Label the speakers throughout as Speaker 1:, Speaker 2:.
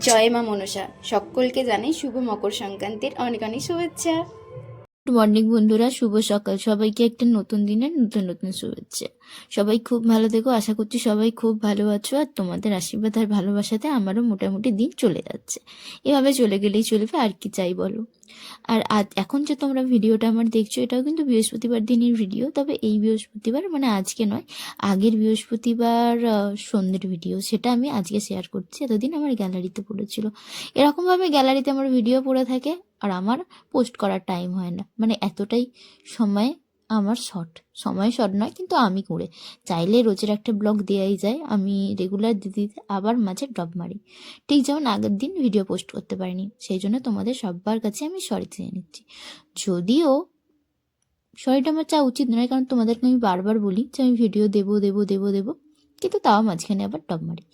Speaker 1: জয় মা মনসা। সকলকে জানাই শুভ মকর সংক্রান্তির অনেক অনেক শুভেচ্ছা।
Speaker 2: গুড মর্নিং বন্ধুরা, শুভ সকাল। সবাইকে একটা নতুন দিনের নতুন নতুন শুভেচ্ছা। সবাই খুব ভালো থেকো, আশা করছি সবাই খুব ভালো আছো। আর তোমাদের আশীর্বাদ আর ভালোবাসাতে আমারও মোটামুটি দিন চলে যাচ্ছে। এভাবে চলে গেলেই চলবে, আর কি চাই বলো। আর আজ এখন যে তোমরা ভিডিওটা আমার দেখছো, এটাও কিন্তু বৃহস্পতিবার দিনের ভিডিও। তবে এই বৃহস্পতিবার মানে আজকে নয়, আগের বৃহস্পতিবার সন্ধ্যের ভিডিও, সেটা আমি আজকে শেয়ার করছি। এতদিন আমার গ্যালারিতে পড়েছিল। এরকমভাবে গ্যালারিতে আমার ভিডিও পড়ে থাকে আর আমার পোস্ট করার টাইম হয় না, মানে এতটাই সময় আমার সময় শর্ট নয়, কিন্তু আমি করে চাইলে রোজের একটা ব্লগ দেওয়াই যায়। আমি রেগুলার দিতে দিতে আবার মাঝে ড্রপ মারি, ঠিক যেমন আগের দিন ভিডিও পোস্ট করতে পারিনি, সেই জন্য তোমাদের সবার কাছে আমি সরি চেয়ে নিচ্ছি। যদিও সরিটা আমার চাওয়া উচিত নয়, কারণ তোমাদেরকে আমি বারবার বলি যে আমি ভিডিও দেবো দেবো দেবো দেবো, কিন্তু তাও মাঝখানে আবার ড্রপ মারি,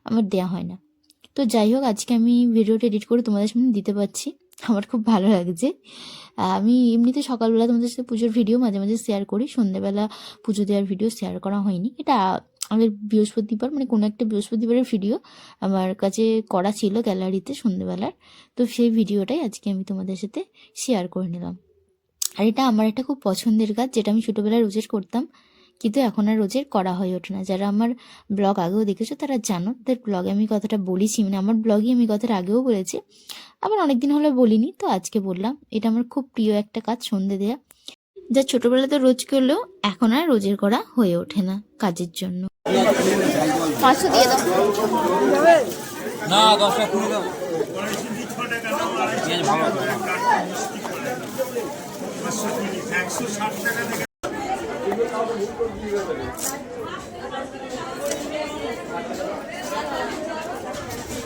Speaker 2: আমার দেওয়া হয় না। তো যাই হোক, আজকে আমি ভিডিওটা এডিট করে তোমাদের সামনে দিতে পারছি, আমার খুব ভালো লাগছে। আমি এমনিতে সকালবেলা তোমাদের সাথে পুজোর ভিডিও মাঝে মাঝে শেয়ার করি, সন্ধ্যেবেলা পুজো দেওয়ার ভিডিও শেয়ার করা হয়নি। এটা আমাদের বৃহস্পতিবার, মানে কোনো একটা বৃহস্পতিবারের ভিডিও আমার কাছে করা ছিল গ্যালারিতে সন্ধ্যেবেলার, তো সেই ভিডিওটাই আজকে আমি তোমাদের সাথে শেয়ার করে নিলাম। আর এটা আমার একটা খুব পছন্দের কাজ, যেটা আমি ছোটোবেলায় রোজের করতাম, কিন্তু এখন আর রোজের করা হয়ে ওঠে না। যারা আমার ব্লগ আগেও দেখেছো তারা জানো, তাদের ব্লগে আমি কথাটা বলেছি, মানে আমার ব্লগে আমি কথাটা আগেও বলেছি, আবার অনেকদিন হলে বলিনি, তো আজকে বললাম। এটা আমার খুব প্রিয় একটা কাজ, সন্ধে দেয়া, যা ছোটবেলাতে রোজ করলেও এখন আর রোজের করা হয়ে ওঠে না কাজের জন্য।
Speaker 1: 500 দিয়ে দাও
Speaker 3: না, 10 টাকা খুলে দাও।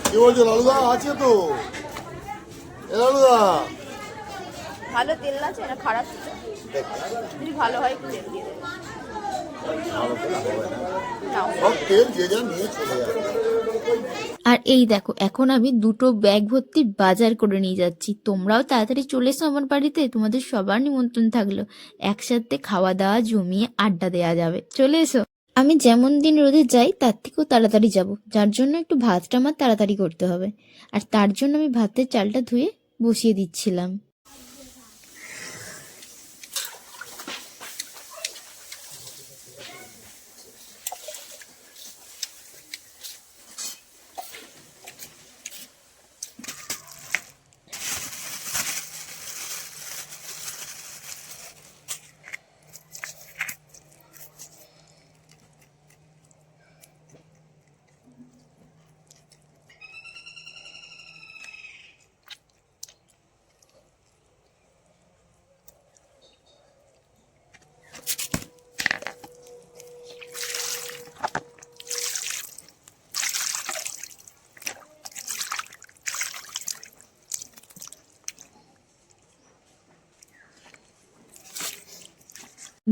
Speaker 4: কি বলছো লালুদা? আছে তো লালুদা।
Speaker 1: ভালো তেল আছে না খারাপ? যদি ভালো হয় একটু তেল দিয়ে দেবে।
Speaker 4: সব তেল যে যা নিয়ে চলে যাবে।
Speaker 2: আর এই দেখো, এখন আমি 2টো ব্যাগ ভর্তি বাজার করে নিয়ে যাচ্ছি। তোমরাও তাড়াতাড়ি চলে এসো আমার বাড়িতে, তোমাদের সবার নিমন্ত্রণ থাকলো। একসাথে খাওয়া দাওয়া জমিয়ে আড্ডা দেওয়া যাবে, চলে এসো। আমি যেমন দিন রোদে যাই তার থেকেও তাড়াতাড়ি যাব, যার জন্য একটু ভাতটা আমার তাড়াতাড়ি করতে হবে। আর তার জন্য আমি ভাতের চালটা ধুয়ে বসিয়ে দিচ্ছিলাম।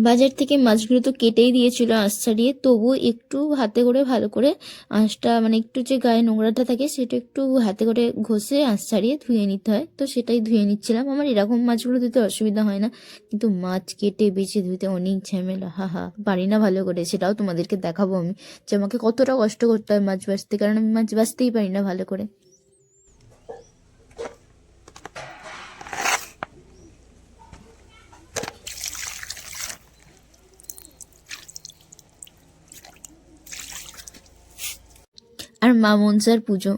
Speaker 2: বাজার থেকে মাছগুলো তো কেটেই দিয়েছিল আঁশ ছাড়িয়ে, তবুও একটু হাতে করে ভালো করে আঁশটা, মানে একটু যে গায়ে নোংরাটা থাকে সেটা একটু হাতে করে ঘষে আঁশ ছাড়িয়ে ধুয়ে নিতে হয়, তো সেটাই ধুয়ে নিচ্ছিলাম। আমার এরকম মাছগুলো ধুতে অসুবিধা হয় না, কিন্তু মাছ কেটে বেছে ধুতে অনেক ঝামেলা। পারি না ভালো করে, সেটাও তোমাদেরকে দেখাবো আমি, যে আমাকে কতটা কষ্ট করতে হয় মাছ বাছতে, কারণ আমি মাছ বাছতেই পারি না ভালো করে। আর মা মনসার পুজো,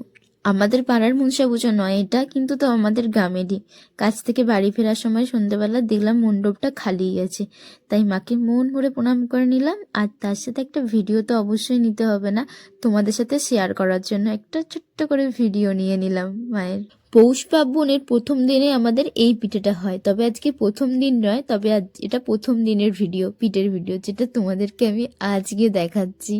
Speaker 2: আমাদের পাড়ার মনসা পুজো নয় এটা, কিন্তু তো আমাদের গ্রামেরই। কাজ থেকে বাড়ি ফেরার সময় সন্ধ্যেবেলা দেখলাম মণ্ডপটা খালি আছে, তাই মাকে মন ভরে প্রণাম করে নিলাম। আর তার সাথে একটা ভিডিও তো অবশ্যই নিতে হবে না, তোমাদের সাথে শেয়ার করার জন্য একটা ছোট্ট করে ভিডিও নিয়ে নিলাম মায়ের। পৌষ পার্বণের প্রথম দিনে আমাদের এই পিঠেটা হয়, তবে আজকে প্রথম দিন নয়, তবে আজ এটা প্রথম দিনের ভিডিও, পিঠের ভিডিও, যেটা তোমাদেরকে আমি আজকে দেখাচ্ছি।